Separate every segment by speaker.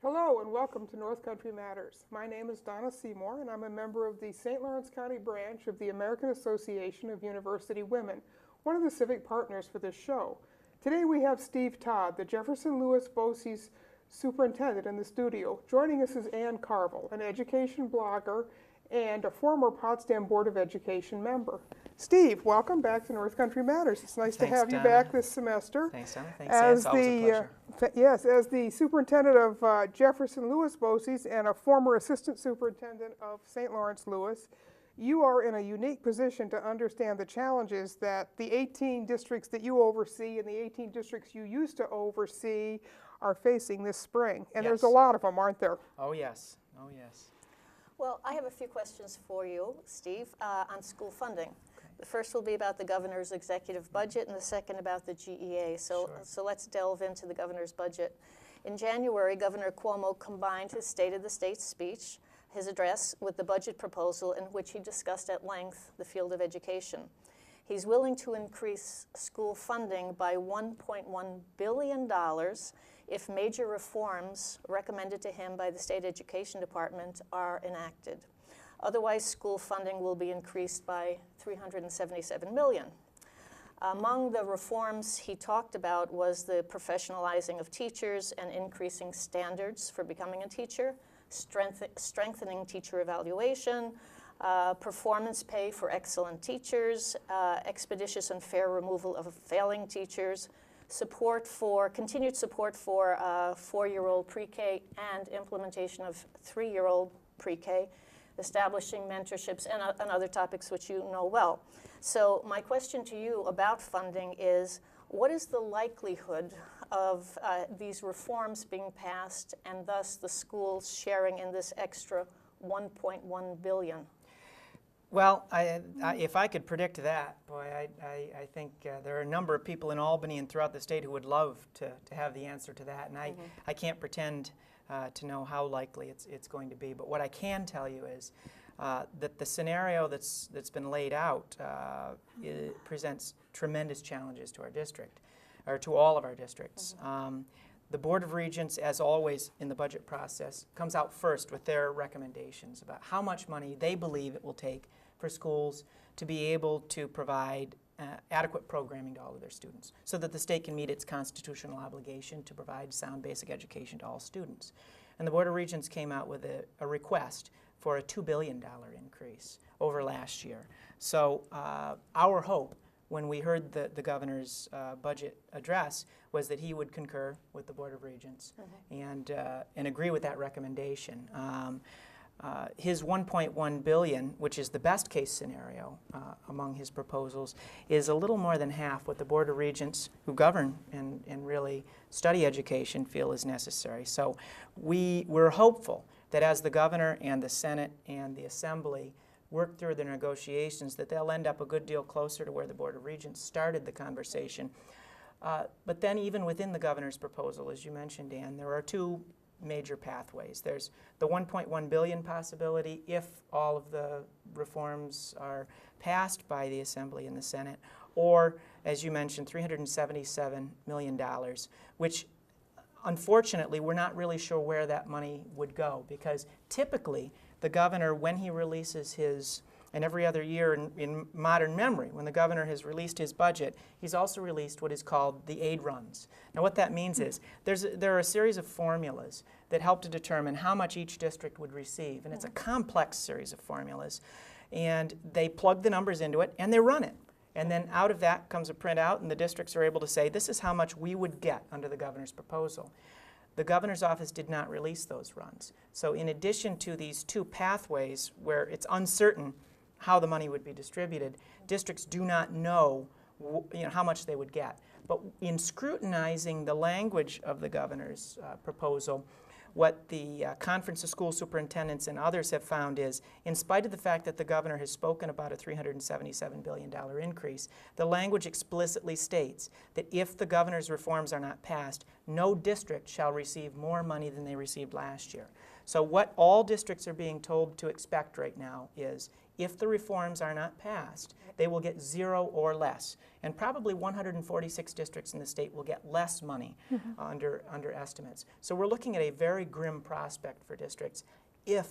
Speaker 1: Hello and welcome to North Country Matters. My name is Donna Seymour and I'm a member of the St. Lawrence County branch of the American Association of University Women, one of the civic partners for this show. Today we have Steve Todd, the Jefferson-Lewis BOCES Superintendent, in the studio. Joining us is Ann Carvill, an education blogger and a former Potsdam Board of Education member. Steve, welcome back to North Country Matters. It's nice to have you back this semester.
Speaker 2: Thanks, Donna. Thanks, Ann. It's always a pleasure.
Speaker 1: Yes, as the superintendent of Jefferson-Lewis BOCES and a former assistant superintendent of St. Lawrence Lewis, you are in a unique position to understand the challenges that the 18 districts that you oversee and the 18 districts you used to oversee are facing this spring. And
Speaker 2: Yes.
Speaker 1: there's a lot of them, aren't there?
Speaker 2: Oh, yes. Oh, yes.
Speaker 3: Well, I have a few questions for you, Steve, on school funding. Okay. The first will be about the governor's executive budget and the second about the GEA. So let's delve into the governor's budget. In January, Governor Cuomo combined his State of the State speech, his address, with the budget proposal in which he discussed at length the field of education. He's willing to increase school funding by $1.1 billion if major reforms recommended to him by the State Education Department are enacted. Otherwise, school funding will be increased by $377 million. Among the reforms he talked about was the professionalizing of teachers and increasing standards for becoming a teacher, strengthening teacher evaluation, performance pay for excellent teachers, expeditious and fair removal of failing teachers, continued support for 4-year-old pre-K and implementation of 3-year-old pre-K, establishing mentorships and other topics which you know well. So my question to you about funding is, what is the likelihood of these reforms being passed and thus the schools sharing in this extra $1.1 billion?
Speaker 2: Well, if I could predict that, boy, I think there are a number of people in Albany and throughout the state who would love to have the answer to that, and I can't pretend to know how likely it's going to be. But what I can tell you is that the scenario that's been laid out presents tremendous challenges to our district, or to all of our districts. The Board of Regents, as always in the budget process, comes out first with their recommendations about how much money they believe it will take for schools to be able to provide adequate programming to all of their students so that the state can meet its constitutional obligation to provide sound basic education to all students. And the Board of Regents came out with a request for a $2 billion increase over last year. So our hope when we heard the governor's budget address was that he would concur with the Board of Regents and agree with that recommendation. His $1.1 billion, which is the best case scenario among his proposals, is a little more than half what the Board of Regents, who govern and really study education, feel is necessary. So we're hopeful that as the governor and the Senate and the Assembly work through the negotiations, that they'll end up a good deal closer to where the Board of Regents started the conversation. But then even within the governor's proposal, as you mentioned, Dan, there are two major pathways. There's the $1.1 billion possibility if all of the reforms are passed by the Assembly and the Senate, or, as you mentioned, $377 million, which unfortunately we're not really sure where that money would go, because typically the governor, when he releases his, and every other year in modern memory, when the governor has released his budget, he's also released what is called the aid runs. Now what that means is there are a series of formulas that help to determine how much each district would receive, and it's a complex series of formulas. And they plug the numbers into it and they run it. And then out of that comes a printout, and the districts are able to say, this is how much we would get under the governor's proposal. The governor's office did not release those runs. So in addition to these two pathways where it's uncertain how the money would be distributed, districts do not know, how much they would get. But in scrutinizing the language of the governor's proposal, what the Conference of School Superintendents and others have found is, in spite of the fact that the governor has spoken about a $377 billion increase, the language explicitly states that if the governor's reforms are not passed, no district shall receive more money than they received last year. So what all districts are being told to expect right now is, if the reforms are not passed, they will get 0 or less. And probably 146 districts in the state will get less money under estimates. So we're looking at a very grim prospect for districts if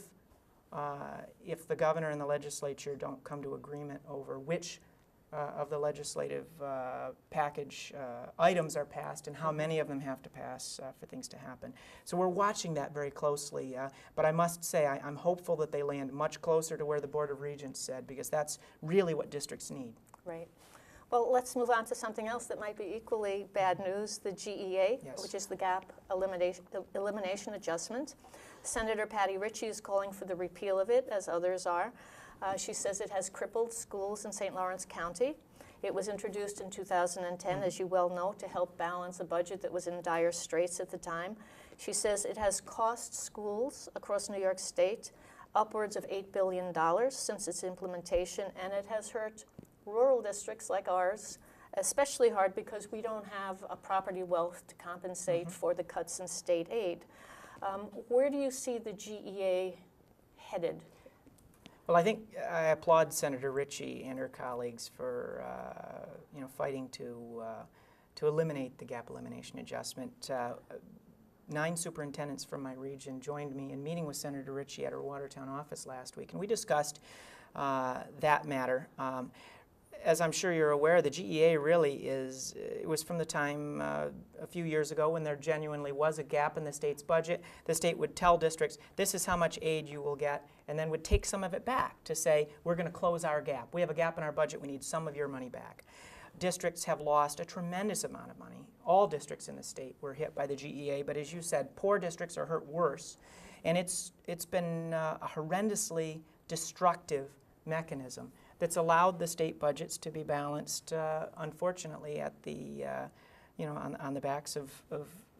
Speaker 2: the governor and the legislature don't come to agreement over which of the legislative package items are passed and how many of them have to pass for things to happen. So we're watching that very closely, but I must say I'm hopeful that they land much closer to where the Board of Regents said, because that's really what districts need.
Speaker 3: Right. Well, let's move on to something else that might be equally bad news, the GEA,
Speaker 2: Yes.
Speaker 3: which is the gap elimination adjustment. Senator Patty Ritchie is calling for the repeal of it, as others are. She says it has crippled schools in St. Lawrence County. It was introduced in 2010, as you well know, to help balance a budget that was in dire straits at the time. She says it has cost schools across New York State upwards of $8 billion since its implementation, and it has hurt rural districts like ours especially hard because we don't have a property wealth to compensate for the cuts in state aid. Where do you see the GEA headed?
Speaker 2: Well, I think I applaud Senator Ritchie and her colleagues for fighting to eliminate the gap elimination adjustment. 9 superintendents from my region joined me in meeting with Senator Ritchie at her Watertown office last week, and we discussed that matter. As I'm sure you're aware, the GEA really it was from the time a few years ago when there genuinely was a gap in the state's budget. The state would tell districts, this is how much aid you will get, and then would take some of it back to say, we're going to close our gap. We have a gap in our budget, we need some of your money back. Districts have lost a tremendous amount of money. All districts in the state were hit by the GEA, but as you said, poor districts are hurt worse. And it's been a horrendously destructive mechanism that's allowed the state budgets to be balanced, unfortunately, at the, on the backs of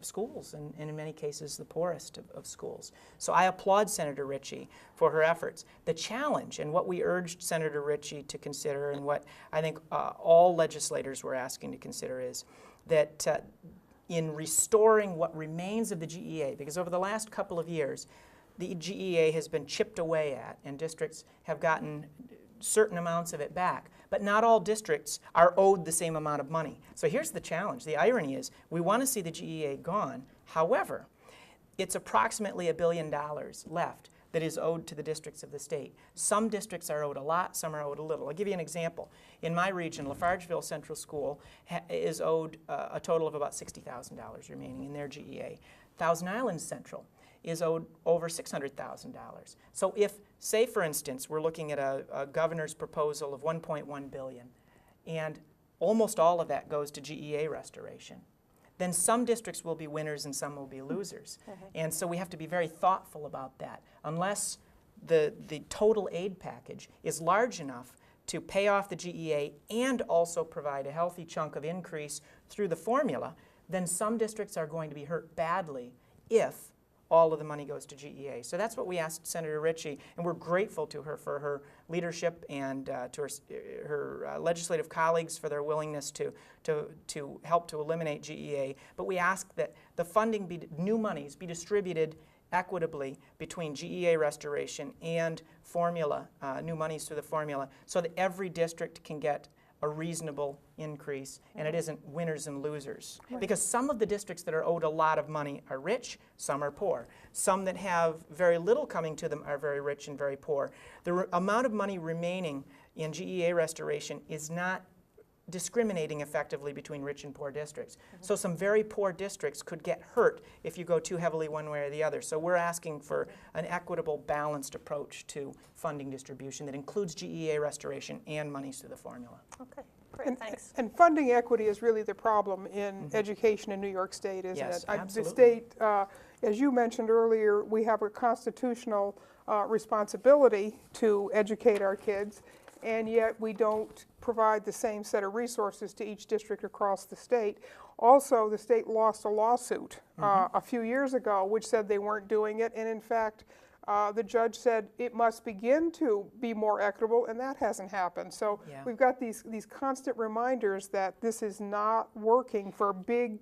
Speaker 2: schools, and in many cases the poorest of schools. So I applaud Senator Ritchie for her efforts. The challenge, and what we urged Senator Ritchie to consider, and what I think all legislators were asking to consider, is that in restoring what remains of the GEA, because over the last couple of years, the GEA has been chipped away at, and districts have gotten certain amounts of it back. But not all districts are owed the same amount of money. So here's the challenge. The irony is we want to see the GEA gone. However, it's approximately $1 billion left that is owed to the districts of the state. Some districts are owed a lot, some are owed a little. I'll give you an example. In my region, Lafargeville Central School is owed a total of about $60,000 remaining in their GEA. Thousand Islands Central is owed over $600,000. So if, say for instance, we're looking at a governor's proposal of $1.1 billion, and almost all of that goes to GEA restoration, then some districts will be winners and some will be losers. And so we have to be very thoughtful about that. Unless the total aid package is large enough to pay off the GEA and also provide a healthy chunk of increase through the formula, then some districts are going to be hurt badly if all of the money goes to GEA. So that's what we asked Senator Ritchie, and we're grateful to her for her leadership and to her legislative colleagues for their willingness to help to eliminate GEA. But we ask that the funding, new monies, be distributed equitably between GEA restoration and formula, new monies through the formula, so that every district can get a reasonable increase, and it isn't winners and losers. Right. Because some of the districts that are owed a lot of money are rich, some are poor. Some that have very little coming to them are very rich and very poor. The amount of money remaining in GEA restoration is not discriminating effectively between rich and poor districts. So some very poor districts could get hurt if you go too heavily one way or the other. So we're asking for an equitable, balanced approach to funding distribution that includes GEA restoration and monies through the formula.
Speaker 3: Okay, great, thanks.
Speaker 1: And funding equity is really the problem in education in New York State, isn't
Speaker 2: it?
Speaker 1: Absolutely. The state, as you mentioned earlier, we have a constitutional responsibility to educate our kids, and yet we don't provide the same set of resources to each district across the state. Also, the state lost a lawsuit a few years ago which said they weren't doing it, and in fact, the judge said it must begin to be more equitable, and that hasn't happened. So we've got these constant reminders that this is not working for big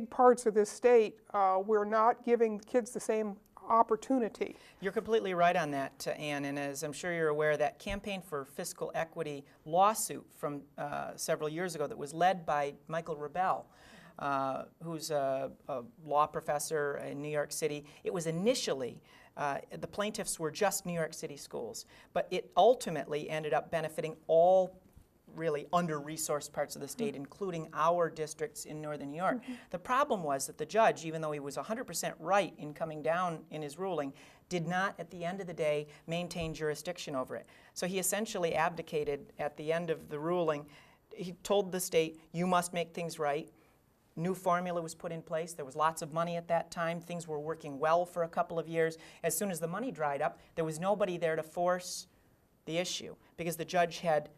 Speaker 1: parts of this state. We're not giving kids the same opportunity.
Speaker 2: You're completely right on that, Ann, and as I'm sure you're aware, that Campaign for Fiscal Equity lawsuit from several years ago that was led by Michael Rebell, who's a law professor in New York City. It was initially, the plaintiffs were just New York City schools, but it ultimately ended up benefiting all really under-resourced parts of the state, including our districts in northern New York. The problem was that the judge, even though he was 100% right in coming down in his ruling, did not, at the end of the day, maintain jurisdiction over it. So he essentially abdicated at the end of the ruling. He told the state, you must make things right. New formula was put in place. There was lots of money at that time. Things were working well for a couple of years. As soon as the money dried up, there was nobody there to force the issue because the judge had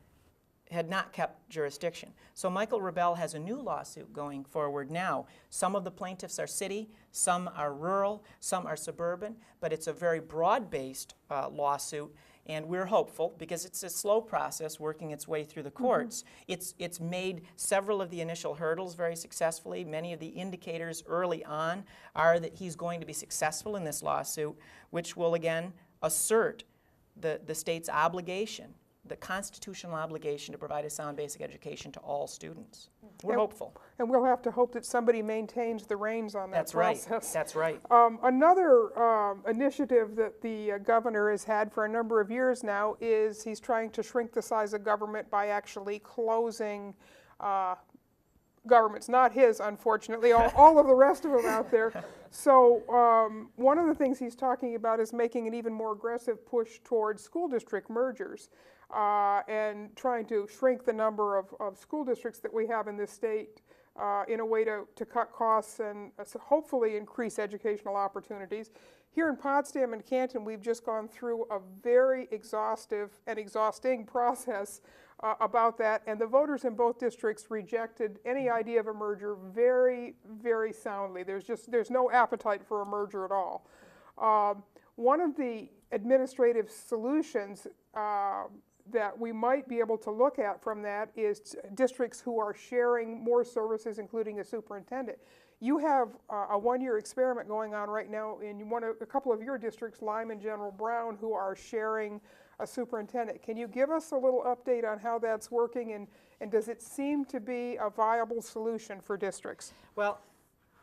Speaker 2: not kept jurisdiction. So Michael Rebell has a new lawsuit going forward now. Some of the plaintiffs are city, some are rural, some are suburban, but it's a very broad-based lawsuit, and we're hopeful because it's a slow process working its way through the courts. It's made several of the initial hurdles very successfully. Many of the indicators early on are that he's going to be successful in this lawsuit, which will again assert the state's obligation, the constitutional obligation to provide a sound basic education to all students. We're hopeful.
Speaker 1: And we'll have to hope that somebody maintains the reins on that
Speaker 2: That's
Speaker 1: process.
Speaker 2: right. That's right.
Speaker 1: Another initiative that the governor has had for a number of years now is he's trying to shrink the size of government by actually closing governments, not his, unfortunately, all of the rest of them out there. So one of the things he's talking about is making an even more aggressive push towards school district mergers and trying to shrink the number of school districts that we have in this state in a way to cut costs and hopefully increase educational opportunities. Here in Potsdam and Canton, we've just gone through a very exhaustive and exhausting process about that, and the voters in both districts rejected any idea of a merger very, very soundly. There's no appetite for a merger at all. One of the administrative solutions that we might be able to look at from that is districts who are sharing more services, including a superintendent. You have a one-year experiment going on right now in a couple of your districts, Lyme and General Brown, who are sharing a superintendent. Can you give us a little update on how that's working, and does it seem to be a viable solution for districts?
Speaker 2: Well,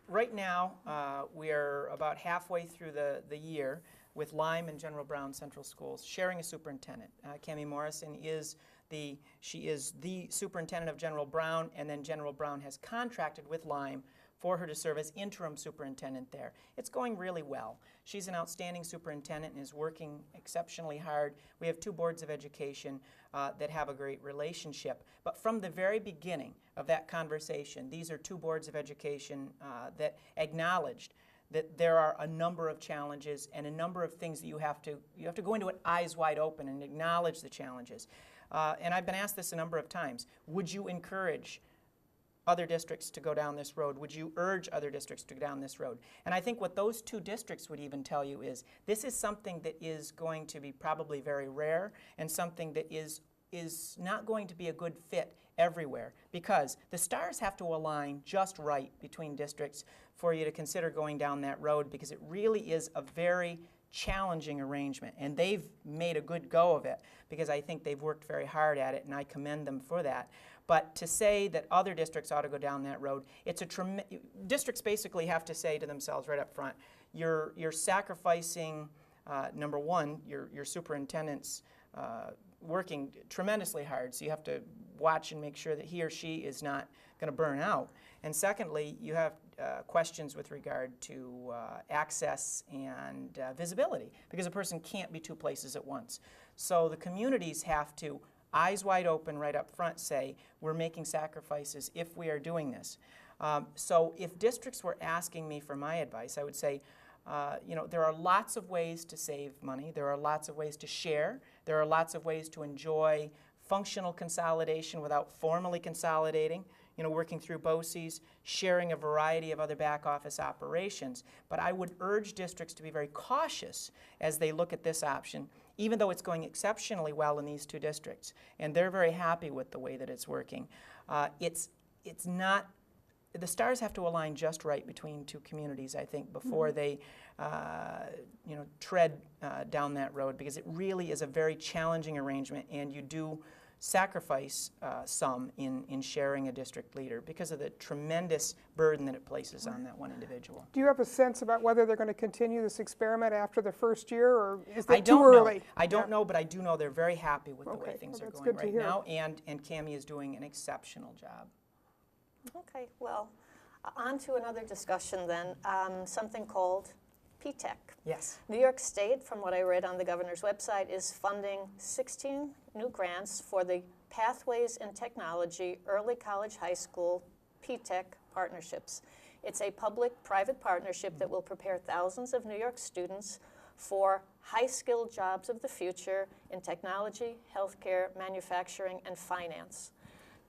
Speaker 2: right now we are about halfway through the year with Lyme and General Brown Central Schools sharing a superintendent. Cami Morrison is the superintendent of General Brown, and then General Brown has contracted with Lyme for her to serve as interim superintendent there. It's going really well. She's an outstanding superintendent and is working exceptionally hard. We have two boards of education that have a great relationship. But from the very beginning of that conversation, these are two boards of education that acknowledged that there are a number of challenges and a number of things that you have to go into it eyes wide open and acknowledge the challenges. And I've been asked this a number of times. Would you encourage other districts to go down this road? Would you urge other districts to go down this road? And I think what those two districts would even tell you is this is something that is going to be probably very rare and something that is not going to be a good fit everywhere, because the stars have to align just right between districts for you to consider going down that road, because it really is a very challenging arrangement, and they've made a good go of it because I think they've worked very hard at it, and I commend them for that. But to say that other districts ought to go down that road, districts basically have to say to themselves right up front, you're sacrificing, number one, your superintendent's working tremendously hard, so you have to watch and make sure that he or she is not going to burn out. And secondly, you have questions with regard to access and visibility, because a person can't be two places at once. So the communities have to, eyes wide open right up front, say, we're making sacrifices if we are doing this. So if districts were asking me for my advice, I would say, there are lots of ways to save money. There are lots of ways to share. There are lots of ways to enjoy functional consolidation without formally consolidating, working through BOCES, sharing a variety of other back office operations. But I would urge districts to be very cautious as they look at this option, even though it's going exceptionally well in these two districts. And they're very happy with the way that it's working. It's not the stars have to align just right between two communities, I think, before they tread down that road, because it really is a very challenging arrangement, and you do sacrifice some in sharing a district leader because of the tremendous burden that it places on that one individual.
Speaker 1: Do you have a sense about whether they're going to continue this experiment after the first year, or is that too early?
Speaker 2: I don't know, but I do know they're very happy with the way things are going right now, and Cammie is doing an exceptional job.
Speaker 3: Okay, well, on to another discussion then, something called P-TECH.
Speaker 2: Yes.
Speaker 3: New York State, from what I read on the governor's website, is funding 16 new grants for the Pathways in Technology Early College High School P-TECH partnerships. It's a public-private partnership that will prepare thousands of New York students for high-skilled jobs of the future in technology, healthcare, manufacturing, and finance.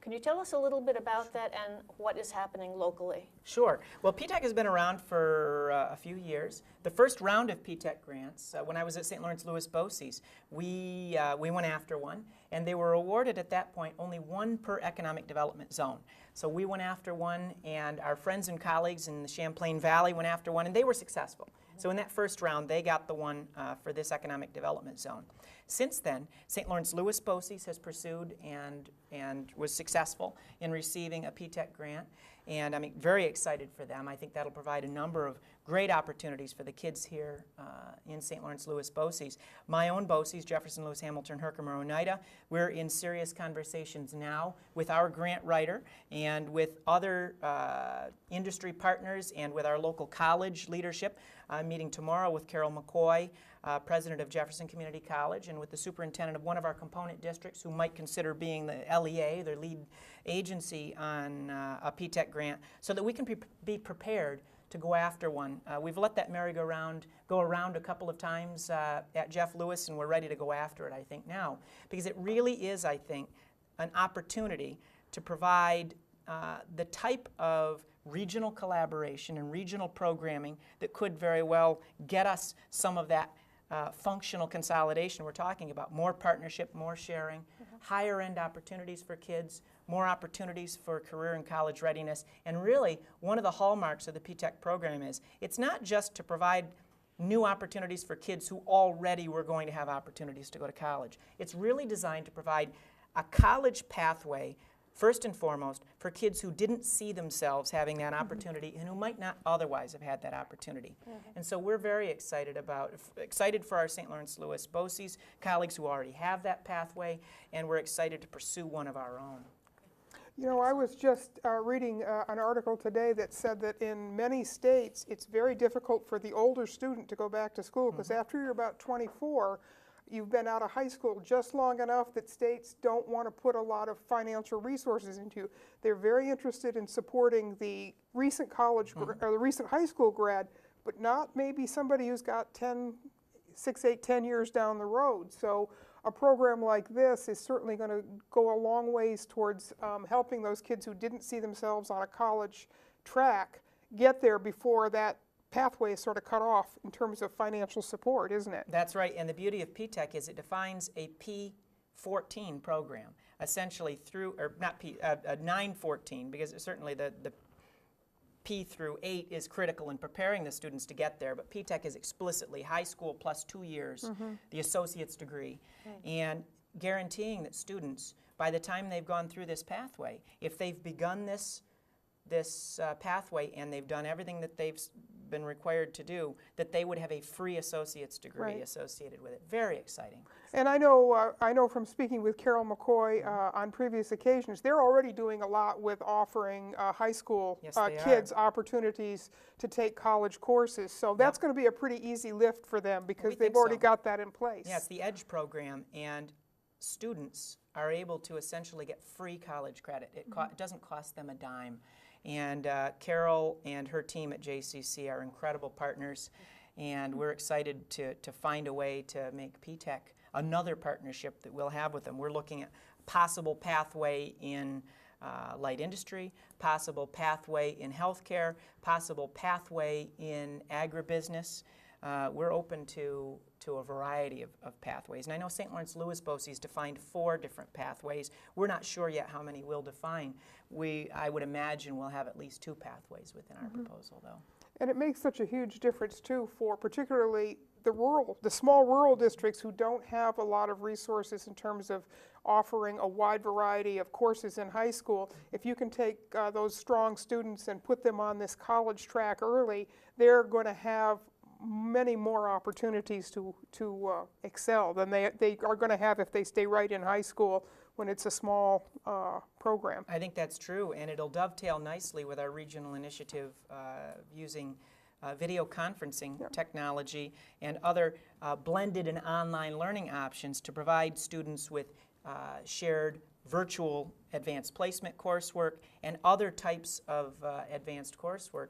Speaker 3: Can you tell us a little bit about that and what is happening locally?
Speaker 2: Sure. Well, P-TECH has been around for a few years. The first round of P-TECH grants, when I was at St. Lawrence BOCES, we went after one, and they were awarded at that point only one per economic development zone. So we went after one, and our friends and colleagues in the Champlain Valley went after one, and they were successful. So in that first round, they got the one for this economic development zone. Since then, St. Lawrence BOCES has pursued and was successful in receiving a P-TECH grant, and I'm very excited for them. I think that'll provide a number of great opportunities for the kids here in St. Lawrence BOCES. My own BOCES, Jefferson-Lewis, Hamilton, Herkimer, Oneida, we're in serious conversations now with our grant writer and with other industry partners and with our local college leadership. I'm meeting tomorrow with Carol McCoy, president of Jefferson Community College, and with the superintendent of one of our component districts who might consider being the LEA, their lead agency on a P-TECH grant, so that we can be prepared to go after one. We've let that merry-go-round go around a couple of times at Jeff Lewis, and we're ready to go after it, I think, now. Because it really is, I think, an opportunity to provide the type of regional collaboration and regional programming that could very well get us some of that functional consolidation we're talking about. More partnership, more sharing, higher end opportunities for kids, more opportunities for career and college readiness. And really, one of the hallmarks of the P-TECH program is it's not just to provide new opportunities for kids who already were going to have opportunities to go to college. It's really designed to provide a college pathway, first and foremost, for kids who didn't see themselves having that opportunity and who might not otherwise have had that opportunity. And so we're very excited for our St. Lawrence BOCES colleagues who already have that pathway, and we're excited to pursue one of our own.
Speaker 1: You know, I was just reading an article today that said that in many states it's very difficult for the older student to go back to school because after you're about 24, you've been out of high school just long enough that states don't want to put a lot of financial resources into you. They're very interested in supporting the recent college or the recent high school grad, but not maybe somebody who's got 6, 8, 10 years down the road. So a program like this is certainly going to go a long ways towards helping those kids who didn't see themselves on a college track get there before that pathway is sort of cut off in terms of financial support, isn't it?
Speaker 2: That's right, and the beauty of P-TECH is it defines a P14 program, essentially through, or not P, a 914, because certainly the P through 8 is critical in preparing the students to get there, but P-TECH is explicitly high school plus 2 years, the associate's degree, and guaranteeing that students, by the time they've gone through this pathway, if they've begun this pathway and they've done everything that they've been required to do, that they would have a free associate's degree associated with it. Very exciting.
Speaker 1: And I know from speaking with Carol McCoy on previous occasions, they're already doing a lot with offering high school kids opportunities to take college courses. So that's going to be a pretty easy lift for them because they've already got that in place.
Speaker 2: Yeah, it's the EDGE program, and students are able to essentially get free college credit. It doesn't cost them a dime. And Carol and her team at JCC are incredible partners, and we're excited to find a way to make P-TECH another partnership that we'll have with them. We're looking at possible pathway in light industry, possible pathway in healthcare, possible pathway in agribusiness, we're open to a variety of pathways. And I know St. Lawrence Lewis BOCES defined 4 different pathways. We're not sure yet how many we'll define. I would imagine we'll have at least 2 pathways within our proposal, though.
Speaker 1: And it makes such a huge difference, too, for particularly the small rural districts who don't have a lot of resources in terms of offering a wide variety of courses in high school. If you can take those strong students and put them on this college track early, they're going to have many more opportunities to excel than they are going to have if they stay right in high school when it's a small program.
Speaker 2: I think that's true, and it'll dovetail nicely with our regional initiative using video conferencing technology and other blended and online learning options to provide students with shared virtual advanced placement coursework and other types of advanced coursework.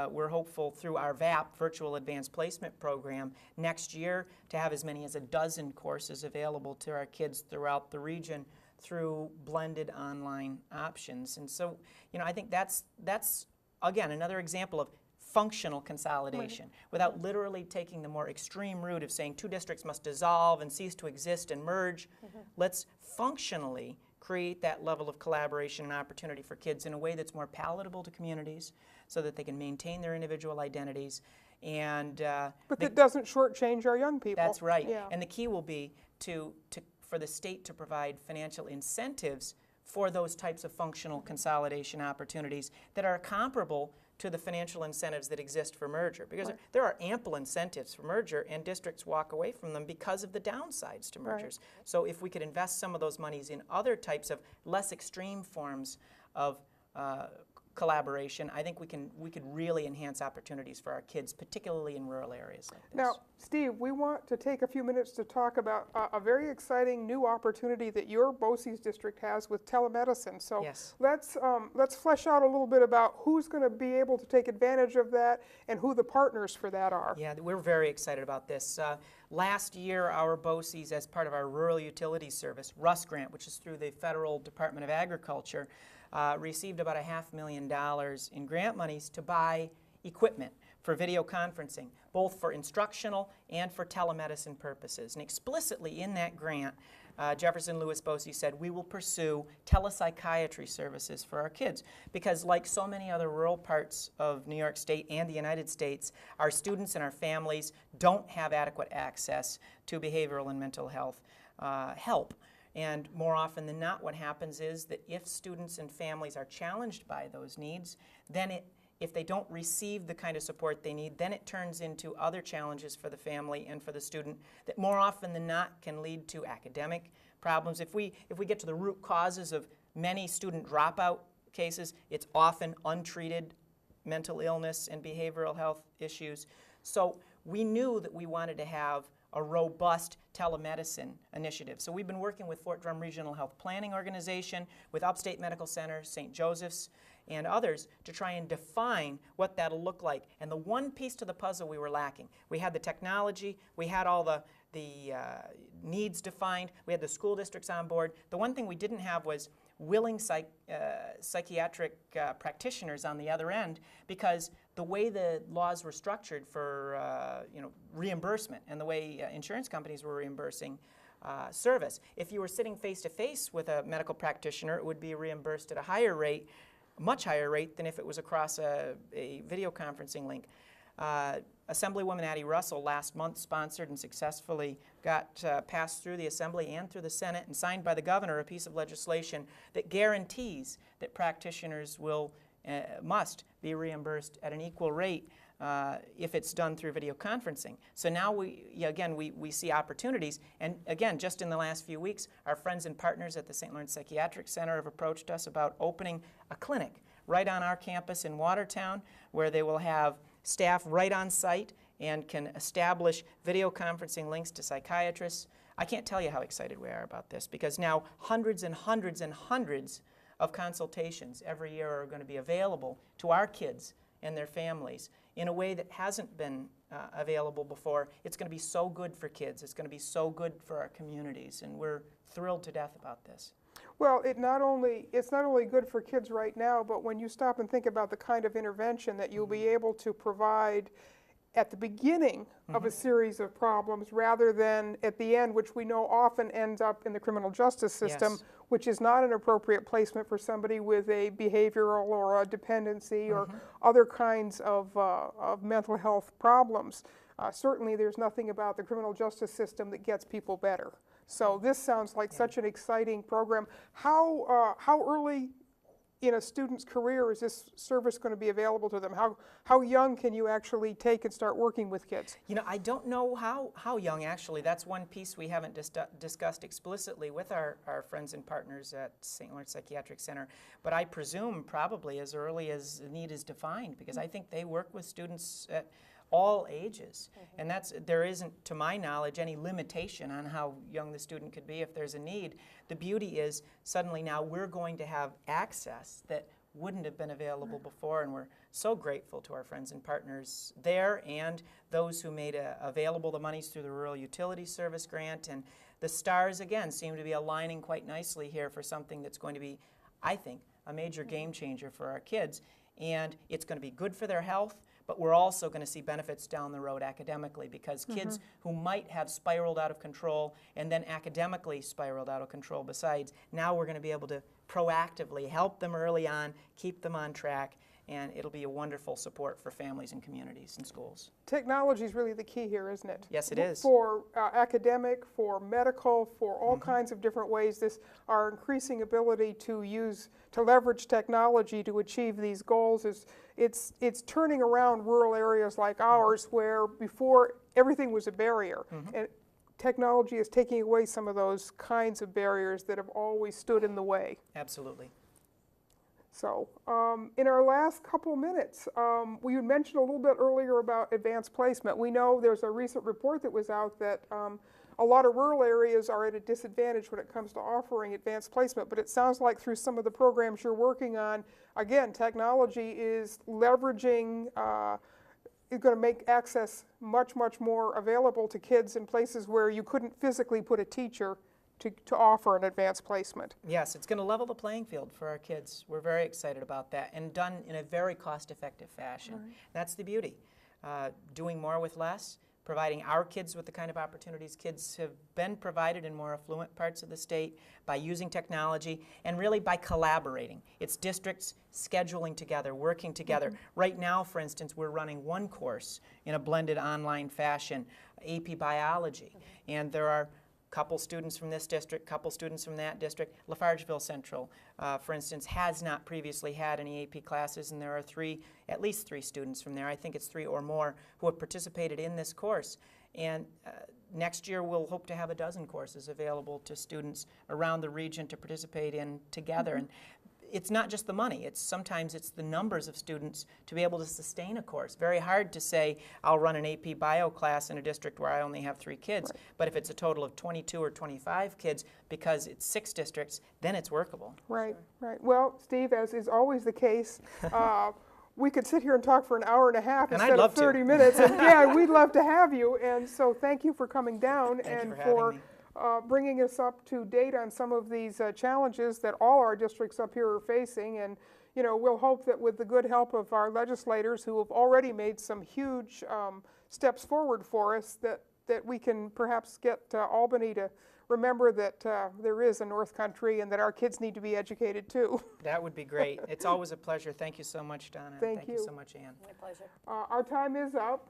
Speaker 2: We're hopeful through our VAP, Virtual Advanced Placement Program, next year to have as many as a dozen courses available to our kids throughout the region through blended online options. And so, I think that's again, another example of functional consolidation without literally taking the more extreme route of saying 2 districts must dissolve and cease to exist and merge. Let's functionally create that level of collaboration and opportunity for kids in a way that's more palatable to communities so that they can maintain their individual identities. And
Speaker 1: but that doesn't shortchange our young people.
Speaker 2: That's right. Yeah. And the key will be for the state to provide financial incentives for those types of functional consolidation opportunities that are comparable to the financial incentives that exist for merger. Because there are ample incentives for merger, and districts walk away from them because of the downsides to mergers. So if we could invest some of those monies in other types of less extreme forms of collaboration, I think we could really enhance opportunities for our kids, particularly in rural areas like this.
Speaker 1: Now, Steve, we want to take a few minutes to talk about a very exciting new opportunity that your BOCES district has with telemedicine. So let's flesh out a little bit about who's going to be able to take advantage of that and who the partners for that are.
Speaker 2: Yeah, we're very excited about this. Last year, our BOCES, as part of our Rural Utilities Service, RUS grant, which is through the Federal Department of Agriculture, received about $500,000 in grant monies to buy equipment for video conferencing, both for instructional and for telemedicine purposes. And explicitly in that grant, Jefferson-Lewis BOCES said we will pursue telepsychiatry services for our kids because, like so many other rural parts of New York State and the United States, our students and our families don't have adequate access to behavioral and mental health help. And more often than not, what happens is that if students and families are challenged by those needs, then if they don't receive the kind of support they need, then it turns into other challenges for the family and for the student that more often than not can lead to academic problems. If we get to the root causes of many student dropout cases, it's often untreated mental illness and behavioral health issues. So we knew that we wanted to have a robust telemedicine initiative. So we've been working with Fort Drum Regional Health Planning Organization, with Upstate Medical Center, St. Joseph's, and others to try and define what that'll look like. And the one piece to the puzzle we were lacking. We had the technology, we had all the needs defined, we had the school districts on board. The one thing we didn't have was willing psychiatric practitioners on the other end, because the way the laws were structured for reimbursement and the way insurance companies were reimbursing service, if you were sitting face-to-face with a medical practitioner, it would be reimbursed at a higher rate, much higher rate than if it was across a video conferencing link. Assemblywoman Addie Russell last month sponsored and successfully got passed through the Assembly and through the Senate and signed by the governor a piece of legislation that guarantees that practitioners must be reimbursed at an equal rate if it's done through video conferencing. So now we see opportunities, and again, just in the last few weeks, our friends and partners at the St. Lawrence Psychiatric Center have approached us about opening a clinic right on our campus in Watertown, where they will have staff right on site and can establish video conferencing links to psychiatrists. I can't tell you how excited we are about this, because now hundreds and hundreds and hundreds of consultations every year are going to be available to our kids and their families in a way that hasn't been available before. It's going to be so good for kids. It's going to be so good for our communities, and we're thrilled to death about this.
Speaker 1: Well, it's not only good for kids right now, but when you stop and think about the kind of intervention that you'll be able to provide at the beginning of a series of problems rather than at the end, which we know often ends up in the criminal justice system,
Speaker 2: Yes.
Speaker 1: which is not an appropriate placement for somebody with a behavioral or a dependency or other kinds of mental health problems. Certainly there's nothing about the criminal justice system that gets people better. So this sounds like such an exciting program. How early in a student's career is this service going to be available to them? How young can you actually take and start working with kids?
Speaker 2: You know, I don't know how young, actually. That's one piece we haven't discussed explicitly with our friends and partners at St. Lawrence Psychiatric Center. But I presume probably as early as the need is defined, because I think they work with students at all ages. And there isn't, to my knowledge, any limitation on how young the student could be if there's a need. The beauty is suddenly now we're going to have access that wouldn't have been available before, and we're so grateful to our friends and partners there and those who made available the monies through the Rural Utilities Service grant. And the stars, again, seem to be aligning quite nicely here for something that's going to be, I think, a major game changer for our kids. And it's going to be good for their health, but we're also going to see benefits down the road academically, because kids who might have spiraled out of control and then academically spiraled out of control besides, now we're going to be able to proactively help them early on, keep them on track, and it'll be a wonderful support for families and communities and schools.
Speaker 1: Technology is really the key here, isn't it?
Speaker 2: Yes, it is.
Speaker 1: For academic, for medical, for all kinds of different ways, our increasing ability to leverage technology to achieve these goals it's turning around rural areas like ours, where before everything was a barrier. And technology is taking away some of those kinds of barriers that have always stood in the way.
Speaker 2: Absolutely.
Speaker 1: So in our last couple minutes, we mentioned a little bit earlier about advanced placement. We know there's a recent report that was out that a lot of rural areas are at a disadvantage when it comes to offering advanced placement, but it sounds like through some of the programs you're working on, again, technology is leveraging, is going to make access much, much more available to kids in places where you couldn't physically put a teacher to offer an advanced placement.
Speaker 2: Yes, it's going to level the playing field for our kids. We're very excited about that, and done in a very cost-effective fashion. Right. That's the beauty. Doing more with less, providing our kids with the kind of opportunities kids have been provided in more affluent parts of the state by using technology and really by collaborating. It's districts scheduling together, working together. Right now, for instance, we're running one course in a blended online fashion, AP Biology, and there are couple students from this district, couple students from that district. Lafargeville Central, for instance, has not previously had any AP classes, and there are at least three students from there, I think it's 3 or more, who have participated in this course. And next year we'll hope to have a dozen courses available to students around the region to participate in together. And it's not just the money, sometimes it's the numbers of students to be able to sustain a course. Very hard to say, I'll run an AP Bio class in a district where I only have 3 kids. Right. But if it's a total of 22 or 25 kids, because it's 6 districts, then it's workable.
Speaker 1: Right, right. Well, Steve, as is always the case, we could sit here and talk for an hour and a half instead of 30 minutes. And yeah, we'd love to have you. And so thank you for coming down and for bringing us up to date on some of these challenges that all our districts up here are facing. And you know, we'll hope that with the good help of our legislators, who have already made some huge steps forward for us, that we can perhaps get Albany to remember that there is a North Country and that our kids need to be educated too.
Speaker 2: That would be great. It's always a pleasure. Thank you so much, Donna.
Speaker 1: Thank you
Speaker 2: so much, Ann.
Speaker 3: My pleasure.
Speaker 1: Our time is up.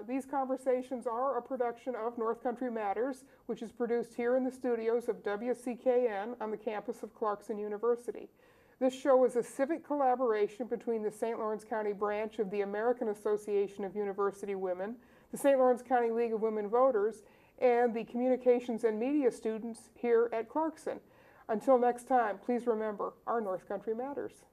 Speaker 1: These conversations are a production of North Country Matters, which is produced here in the studios of WCKN on the campus of Clarkson University. This show is a civic collaboration between the St. Lawrence County branch of the American Association of University Women, the St. Lawrence County League of Women Voters, and the communications and media students here at Clarkson. Until next time, please remember, our North Country matters.